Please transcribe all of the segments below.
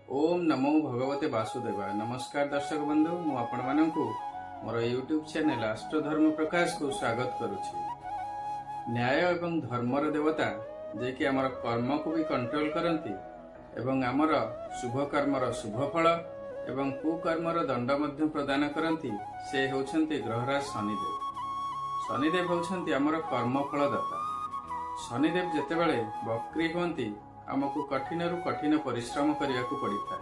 ओम नमो भगवते वासुदेवाय। नमस्कार दर्शक बंधु, मु आपण माननकु मोर यूट्यूब चैनल अष्टधर्म प्रकाश को स्वागत करुछि। न्याय एवं धर्मर देवता जे कि हमर कर्म को भी कंट्रोल करंती एवं हमर शुभ कर्मर शुभ फल एवं कुकर्मर दंड मध्य प्रदान करंती से होछंती ग्रहराज शनिदेव। शनिदेव होछंती हमर कर्म फलदाता। शनिदेव जेतेबेले वक्री होंती आमको कठिन रु कठिन परिश्रम करने को पड़ी था।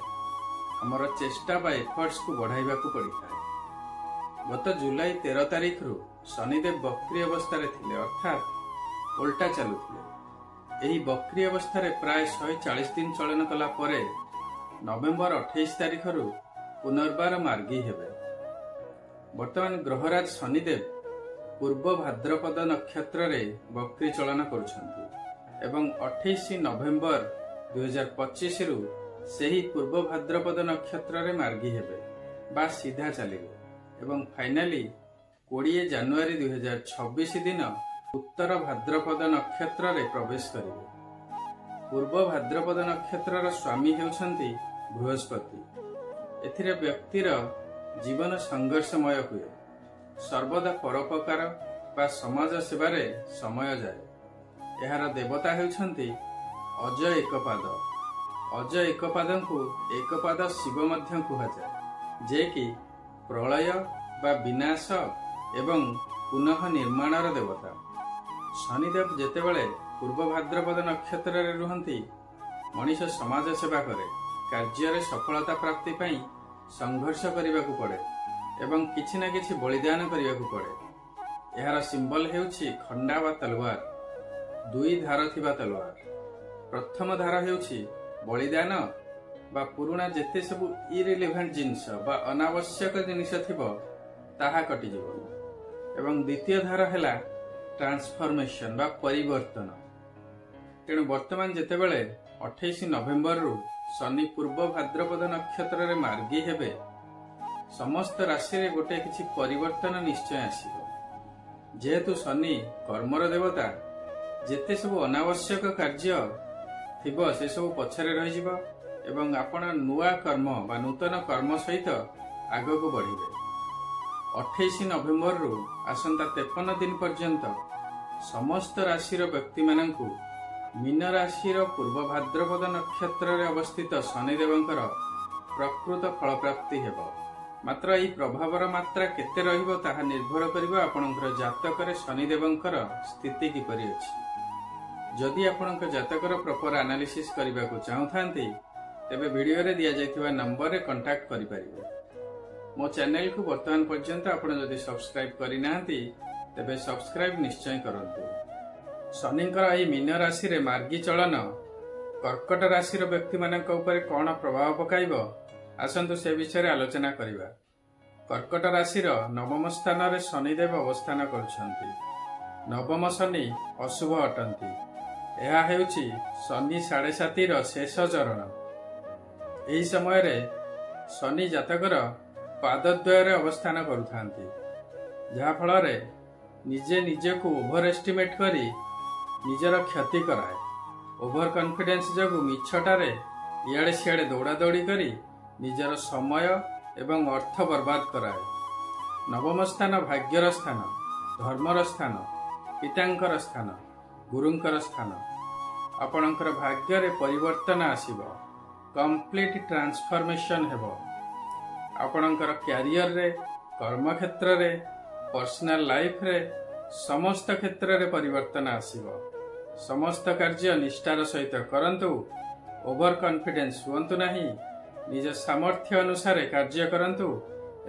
आमर चेष्टा बा एफर्ट्स को बढ़ाइबा को पड़ी था। गत जुलाई 13 तारीख रु शनिदेव वक्री अवस्था रे थिले, अर्थात उल्टा चलुथिले। एही वक्री अवस्था रे प्राय 140 दिन चलन कला परे नवेम्बर 28 तारीख रु पुनर्बार मार्गी हेबे। वर्तमान ग्रहराज शनिदेव पूर्व भाद्रपद नक्षत्र रे वक्री चलन करुछंती एवं 28 नवेम्बर 2025 रु सेही पूर्व भाद्रपद नक्षत्र रे मार्गी हेबे बा सीधा चलिबे एवं फाइनाली 20 जनवरी 2026 दिन उत्तर भाद्रपद नक्षत्र रे प्रवेश करिबे। पूर्व भाद्रपद नक्षत्र स्वामी हेउछंती बृहस्पति। एथिरे व्यक्तिर जीवन संघर्षमय हुए, सर्वदा परोपकार बा समाज सेवारे समय जाए। एहार देवता हेउछंती अजय एकपाद। अजय एकपाद को एकपाद शिव मध्य कुहाଯାଏ, जे कि प्रलय बा विनाश एवं पुनः निर्माणर देवता। शनिदेव जेतेबेले पूर्व भाद्रपद नक्षत्र रे रुहंती, मनीष समाज सेवा करे, कार्य सफलता प्राप्ति पई संघर्ष करने को पड़े एवं किछि ना किछि बलिदान करने को पड़े। एहार सिंबल हेउछि खंडा बा तलवार, दुई धार थिबा तलवार। प्रथम धार हेउछि बलिदान बा पुरुणा जेते सबु इरिलेवेंट जिनिस बा अनावश्यक जिनिस थिबो ताहा कटि जिवो एवं द्वितीय धार हैला ट्रांसफॉर्मेशन बा परिवर्तन। तेणु वर्तमान जेतेबेले 28 नवेम्बर रु शनि पूर्व भाद्रपद नक्षत्र रे मार्गी हेबे, समस्त राशि रे गोटे किछि परिवर्तन निश्चय आसीबो। जेहेतु शनि कर्मर देवता, जेते सब अनावश्यक कार्य थिबो से सब पछरे रहि जिवो एवं आपण नुआ कर्म बा नूतन कर्म सहित आगो को बढ़िबे। 28 नवेम्बर रु आसंता 53 दिन पर्यंत समस्त राशि रो व्यक्ति माननकु मीन राशि रो पूर्व भाद्रपद नक्षत्र रे अवस्थित शनिदेवंकर प्रकृत फल प्राप्ति हेबो। मात्र एही प्रभावर मात्रा केते रहिबो ताहा निर्भर करिबो आपणकर जातक रे शनिदेवंकर स्थिति किपरि अछि। जदि आपणकर जातकर प्रॉपर एनालिसिस करबा को चाहथांती तेबे वीडियो रे दिया जायथिबा नंबर रे कांटेक्ट करि परिबे। मो चैनल को वर्तमान पर्यंत आपण जदि सब्सक्राइब करि नाहंती तेबे सब्सक्राइब निश्चय करंतु। शनिंकर एही मीन राशि रे मार्गी चलन कर्कट राशि रो व्यक्ति मानक ऊपर कोन प्रभाव पकाइबो, आसंतु से विषय आलोचना करिबा। कर्कट राशि रो नवम स्थान रे शनिदेव अवस्थान करुछंती। नवम शनि अशुभ अटंती। यह हेउछि शनि 7.5 रो शेष चरण। एही समय रे शनि जातकर पादद्वय अवस्थान करुथांती, जहा फल रे निजे निजे को ओभर एस्टिमेट करी निजर क्षति कराए। ओभर कॉन्फिडेंस जगु मिछटारे इयाडे सियाडे दौड़ा दौड़ी करी निजर समय एवं अर्थ बर्बाद कराए। नवम स्थान भाग्यर स्थान, धर्मर स्थान, पितांकर स्थान, गुरुंकर स्थान। आपणकर भाग्य रे परिवर्तन आसीबो, कंप्लीट ट्रांसफॉर्मेशन हेबो। आपणकर कैरियर रे, कर्म क्षेत्र रे, पर्सनल लाइफ रे, समस्त क्षेत्र रे परिवर्तन आसीबो। समस्त कार्य निष्ठार सहित करंतु, ओवर कॉन्फिडेंस हुंतु नहीं। निज सामर्थ्य अनुसार कार्य करंतु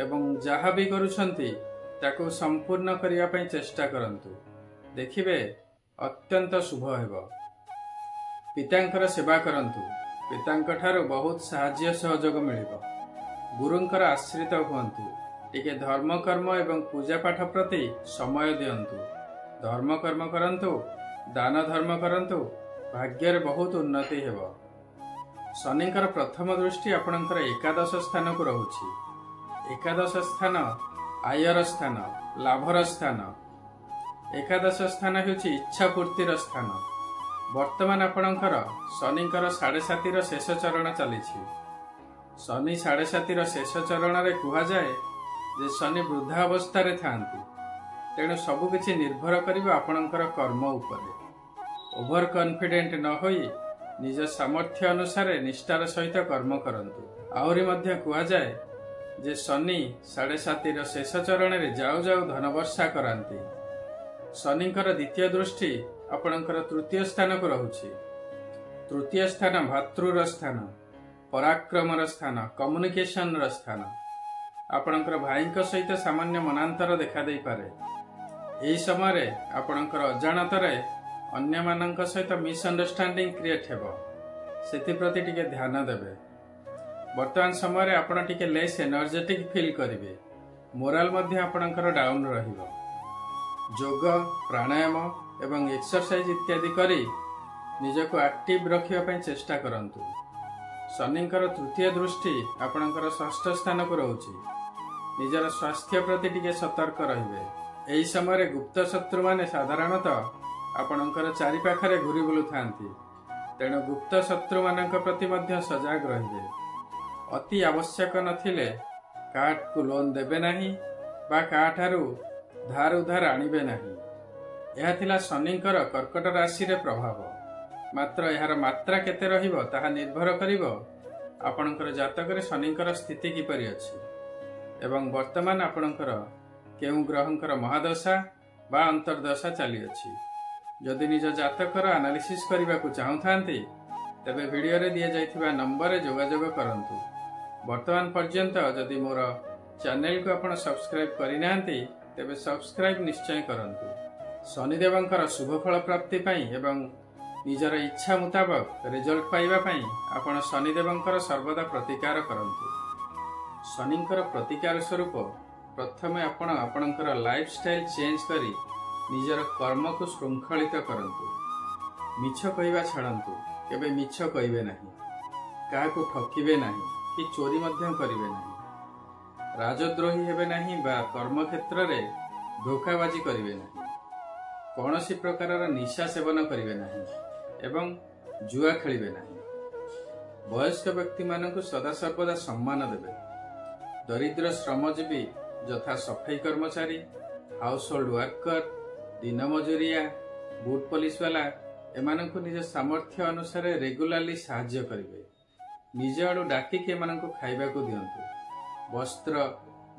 एवं जहाँ भी करुछंती ताको संपूर्ण करिया पई चेष्टा करंतु, देखिबे अत्यंत शुभ हेबो। पितांकर सेवा करंतु, पितांक ठारो बहुत साहाय्य सहयोग मिलिबो। गुरुंकर आश्रित हुंतु, टिके धर्म कर्म एवं पूजा पाठ प्रति समय दियंतु। धर्म कर्म करंतु, दान धर्म करंतु, भाग्य बहुत उन्नति हेबो। शनिंकर प्रथम दृष्टि आपणकर एकादश स्थान को रहुछि। एकादश स्थान आयर स्थान, लाभर स्थान। एकादश स्थान हेउछि इच्छा पूर्तिर स्थान। वर्तमान आपणकर शनिंकर 7.5 शेष चरण चली। शनि 7.5 शेष चरण में कहुए जे शनि वृद्धा अवस्था था तेणु सबकि निर्भर कर आपणकर कर्म उपरे। ओभर कॉन्फिडेंट न होई निज सामर्थ्य अनुसार निष्ठार सहित कर्म करंतु। आहरी मध्य कहुए जे शनि 7.5 शेष चरण में जाऊ जाऊ धन वर्षा करांती। शनिकर द्वितीय दृष्टि आपणकर तृतीय स्थान को रहुछि। तृतीय स्थान भातृर स्थान, पराक्रमर स्थान, कम्युनिकेशन स्थान। आपणकर भाई सहित सामान्य मनांतर देखा दे पारे। एही समय आपणकर अजाणतरे अन्य मानक सहित मिसअंडरस्टैंडिंग क्रिएट हेबो, सेति प्रति टिके ध्यान देबे। वर्तमान समय आपण टिके लेस एनर्जेटिक फील करिवे। मोराल मध्ये आपणकर डाउन रहिबो। योग, प्राणायाम एवं एक्सरसाइज इत्यादि करी निजको एक्टिव रखिबा पई चेष्टा करंतु। शनिकर तृतीय दृष्टि आपणकर षष्ठ स्थान को रहुछि। निजर स्वास्थ्य प्रति टिके सतर्क रहिबे। एही समय गुप्त शत्रु माने साधारणतः आपणकर चारि पाखरे घुरी बुलु थांती। तेणु गुप्त शत्रु मानक प्रति मध्य सजाग रहिबे। अति आवश्यक नथिले काट को लोन देबे नाही बा काठारू धार उधार आनिबे नाही। यह थिला शनिकर कर्कट राशि रे प्रभाव। मात्र यार मात्रा केते रहिबो ताहा निर्भर करिवो आपणकर जातक रे शनिकर स्थिति किपरि अछि एवं वर्तमान आपणकर केउ ग्रहंकर महादशा बा अंतर्दशा चली अछि। जदि निज जातकर एनालिसिस करबा को चाहुथांती तबे वीडियो रे दिया जाइथिबा नंबर रे जोगाजोग करंतु। वर्तमान पर्यंत जदि मोर चैनल को आपण सब्सक्राइब करि नांती तेबे सब्सक्राइब निश्चय करंतु। शनिदेवंकर शुभ फल प्राप्ति पाई एवं निजर इच्छा मुताबक रिजल्ट पाइबा पाई आपण शनिदेवंकर सर्वदा प्रतिकार करंतु। शनिंकर प्रतिकार स्वरूप प्रथमे आपण आपणकर लाइफस्टाइल चेंज करी निजर कर्म को श्रृंखलित करंतु। मिछ कहवा छाड़ंतु, केबे मिछ कहबे नाही, काहाको ठकिबे नाही कि चोरी मध्य करिवे नाही, राजद्रोही हेबे नाही बा कर्म क्षेत्र रे धोखाबाजी करिवे नाही, कौनसी प्रकारर निशा सेवन करिवे नाही एवं जुआ खेलिवे नाही। वयस्क व्यक्ति मानकु सदा सर्वदा सम्मान देबे। दरिद्र श्रमजीवी यथा सफाई कर्मचारी, हाउस होल्ड वर्कर, दिन मजुरिया, बूट पुलिस वाला एमानकु निज सामर्थ्य अनुसार रेगुलारली साहाय्य करिवे। निज आडू डाकी के एमानकु खाइबा को दियंतु। वस्त्र,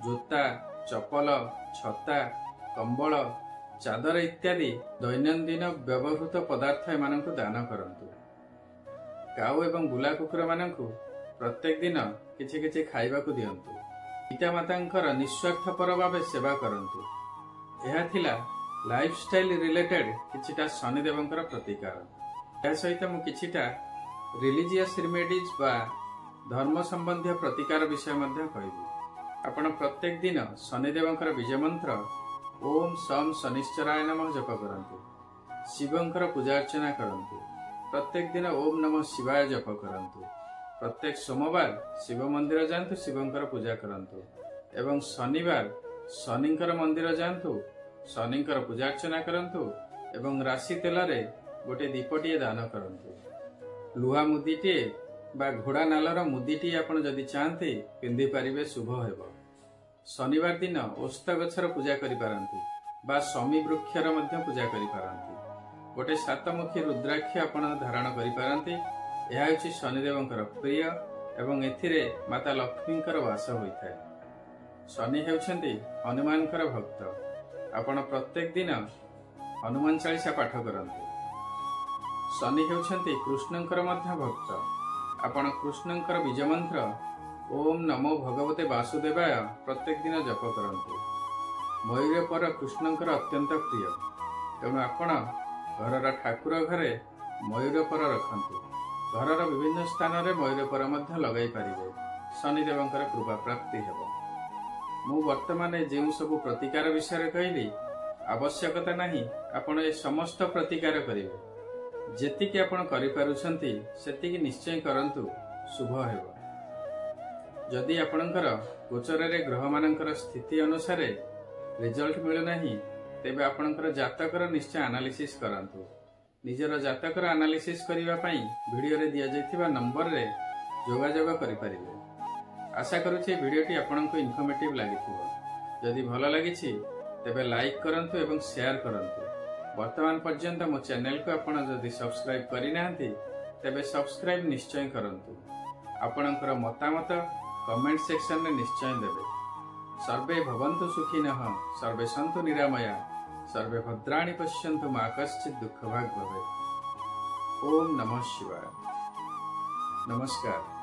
जोता, चपल, छता, कंबल, चादर इत्यादि दैनंदिन व्यवहृत पदार्थ एमानकु दान करंतु। काऊ एवं बुला कुकुर मानकु प्रत्येक दिन किछि किछि खाइबा को दियंतु। पिता मातांकर निस्वार्थपर भावे सेवा करंतु। यह थिला लाइफस्टाइल रिलेटेड किछिटा शनिदेवंकर प्रतिकार। या सहित मु किछिटा रिलीजियस रेमेडीज बा धर्म संबंधी प्रतिकार विषय मध्य कहबी। आपण प्रत्येक दिन शनिदेवंकर विजय मंत्र ओम सम शनिश्चराय नमः जप करंतु। शिवंकर पूजा अर्चना करंतु। प्रत्येक दिन ओम नमः शिवाय जप करंतु। प्रत्येक सोमवार शिव मंदिर जांतु, शिवंकर पूजा करंतु एवं शनिवार शनिंकर मंदिर जांतु, शनिंकर पूजा अर्चना करंतु एवं राशि तेल रे गोटे दीपटीए दान करंतु। लुहा मुदीटीए बा घोड़ा नालर मुदीटी आपण जदि चाहते पिंधि पारिबे शुभ हेबो। शनिवार दिन ओस्त गछर पूजा करि पारंती बा शमी वृक्षर मध्य पूजा करि पारंती। गोटे सातमुखी रुद्राक्ष आपण धारण करि पारंती। यह होछि शनिदेवंकर प्रिय एवं एथिरे माता लक्ष्मींकर वास होइथाय। शनि हेउछन्ति हनुमानकर भक्त। आपण प्रत्येक दिन हनुमान चालीसा पाठ करंतु। शनि हेउछन्ति कृष्णंकर मध्य भक्त। आपण कृष्णंकर बीज मंत्र ओम नमो भगवते वासुदेवाय प्रत्येक दिन जप करंतु। मयूर पर कृष्णंकर अत्यंत प्रिय, तेणु आपण घरर ठाकुर घरे मयूर पर रखंतु। घरर विभिन्न स्थान रे मयूर पर मध्य लगाई पारिबे। शनिदेवंकर कृपा प्राप्ति हेबो। मु वर्तमान जेउ सब प्रतिकार विषय कहली आवश्यकता नहीं आपण ए समस्त प्रतिकार करिवे। जेतिकी आपण करि पारुछंती सेतिकी निश्चय करंतु, शुभ हेबो। जदि आपणकर गोचर रे ग्रह मानकर स्थिति अनुसार रिजल्ट मिलु नाही तेबे आपणकर जातकर निश्चय एनालिसिस करंतु। निजर जातकर एनालिसिस करिवा पई वीडियो रे दिया जायथिबा नंबर रे जोगाजोग करि परिबे। आशा करुछि भिडियोटी आपनको इनफॉर्मेटिव लागिथिबो। जदि भल लागिछि तेबे लाइक करंतु एवं शेयर करंतु। वर्तमान पर्यंत मो चैनल को आपण जदि सब्सक्राइब करि नाहंती तेबे सब्सक्राइब निश्चय करंतु। आपणकर मतामत कमेंट सेक्शन में निश्चय देबे। सर्वे भवन्तु सुखिनः, सर्वे सन्तु निरामया, सर्वे भद्राणि पश्यन्तु मा कश्चित् दुःखभाग् भवेत्। ओम नमः शिवाय। नमस्कार।